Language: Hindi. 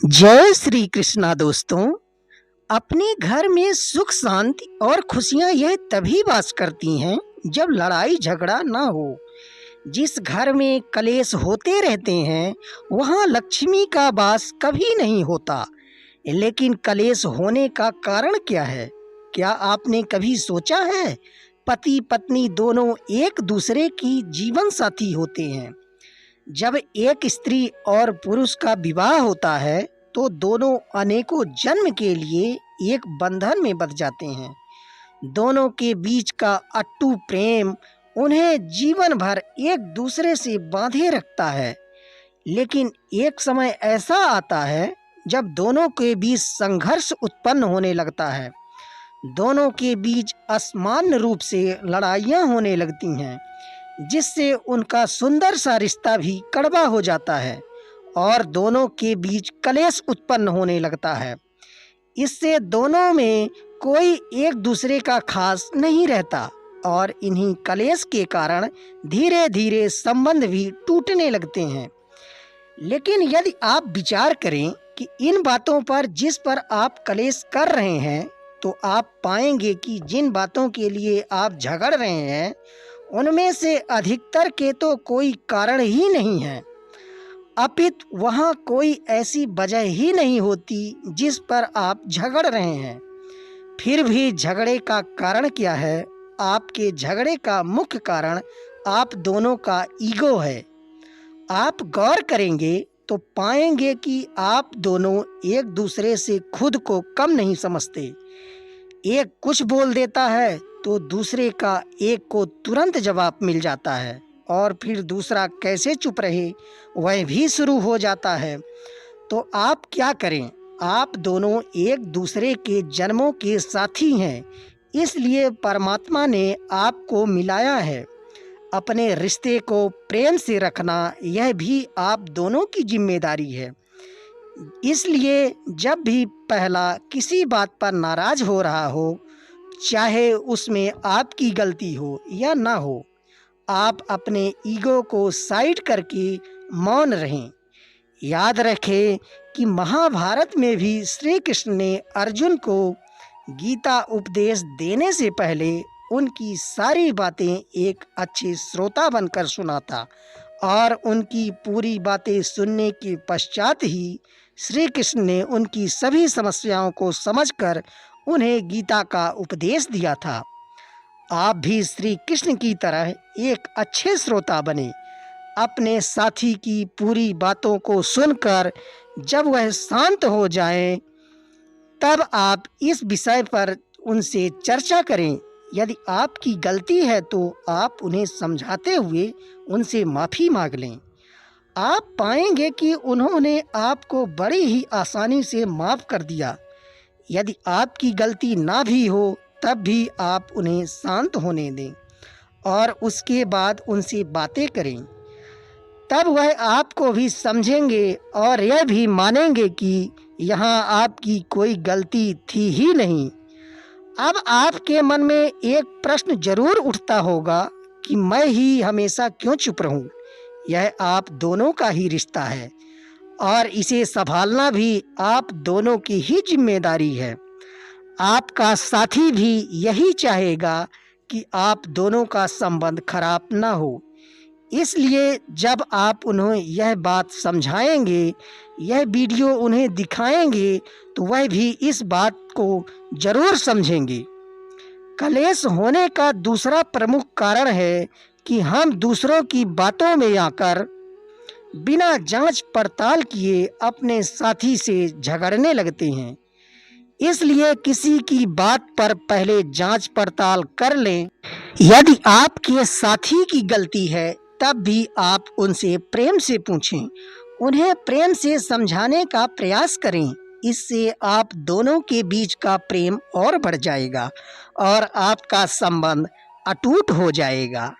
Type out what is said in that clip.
जय श्री कृष्णा दोस्तों। अपने घर में सुख शांति और खुशियां यह तभी वास करती हैं जब लड़ाई झगड़ा ना हो। जिस घर में कलेश होते रहते हैं वहां लक्ष्मी का वास कभी नहीं होता। लेकिन कलेश होने का कारण क्या है? क्या आपने कभी सोचा है? पति पत्नी दोनों एक दूसरे की जीवन साथी होते हैं। जब एक स्त्री और पुरुष का विवाह होता है तो दोनों अनेकों जन्म के लिए एक बंधन में बंध जाते हैं। दोनों के बीच का अटूट प्रेम उन्हें जीवन भर एक दूसरे से बांधे रखता है। लेकिन एक समय ऐसा आता है जब दोनों के बीच संघर्ष उत्पन्न होने लगता है। दोनों के बीच असामान्य रूप से लड़ाइयाँ होने लगती हैं, जिससे उनका सुंदर सा रिश्ता भी कड़वा हो जाता है और दोनों के बीच कलेश उत्पन्न होने लगता है। इससे दोनों में कोई एक दूसरे का खास नहीं रहता और इन्हीं कलेश के कारण धीरे धीरे संबंध भी टूटने लगते हैं। लेकिन यदि आप विचार करें कि इन बातों पर जिस पर आप कलेश कर रहे हैं, तो आप पाएंगे कि जिन बातों के लिए आप झगड़ रहे हैं उनमें से अधिकतर के तो कोई कारण ही नहीं है, अपितु वहाँ कोई ऐसी वजह ही नहीं होती जिस पर आप झगड़ रहे हैं। फिर भी झगड़े का कारण क्या है? आपके झगड़े का मुख्य कारण आप दोनों का ईगो है। आप गौर करेंगे तो पाएंगे कि आप दोनों एक दूसरे से खुद को कम नहीं समझते। एक कुछ बोल देता है तो दूसरे का एक को तुरंत जवाब मिल जाता है और फिर दूसरा कैसे चुप रहे वह भी शुरू हो जाता है। तो आप क्या करें? आप दोनों एक दूसरे के जन्मों के साथी हैं, इसलिए परमात्मा ने आपको मिलाया है। अपने रिश्ते को प्रेम से रखना यह भी आप दोनों की जिम्मेदारी है। इसलिए जब भी पहला किसी बात पर नाराज हो रहा हो, चाहे उसमें आपकी गलती हो या ना हो, आप अपने ईगो को साइड करके मौन रहें। याद रखें कि महाभारत में भी श्री कृष्ण ने अर्जुन को गीता उपदेश देने से पहले उनकी सारी बातें एक अच्छे श्रोता बनकर सुना था और उनकी पूरी बातें सुनने के पश्चात ही श्री कृष्ण ने उनकी सभी समस्याओं को समझकर उन्हें गीता का उपदेश दिया था। आप भी श्री कृष्ण की तरह एक अच्छे श्रोता बने। अपने साथी की पूरी बातों को सुनकर जब वह शांत हो जाएं, तब आप इस विषय पर उनसे चर्चा करें। यदि आपकी गलती है तो आप उन्हें समझाते हुए उनसे माफ़ी मांग लें। आप पाएंगे कि उन्होंने आपको बड़ी ही आसानी से माफ़ कर दिया। यदि आपकी गलती ना भी हो तब भी आप उन्हें शांत होने दें और उसके बाद उनसे बातें करें। तब वह आपको भी समझेंगे और यह भी मानेंगे कि यहाँ आपकी कोई गलती थी ही नहीं। अब आपके मन में एक प्रश्न जरूर उठता होगा कि मैं ही हमेशा क्यों चुप रहूं? यह आप दोनों का ही रिश्ता है और इसे संभालना भी आप दोनों की ही जिम्मेदारी है। आपका साथी भी यही चाहेगा कि आप दोनों का संबंध खराब ना हो। इसलिए जब आप उन्हें यह बात समझाएंगे, यह वीडियो उन्हें दिखाएंगे, तो वह भी इस बात को जरूर समझेंगे। कलेश होने का दूसरा प्रमुख कारण है कि हम दूसरों की बातों में आकर बिना जांच पड़ताल किए अपने साथी से झगड़ने लगते हैं। इसलिए किसी की बात पर पहले जांच पड़ताल कर लें। यदि आपके साथी की गलती है तब भी आप उनसे प्रेम से पूछें, उन्हें प्रेम से समझाने का प्रयास करें। इससे आप दोनों के बीच का प्रेम और बढ़ जाएगा और आपका संबंध अटूट हो जाएगा।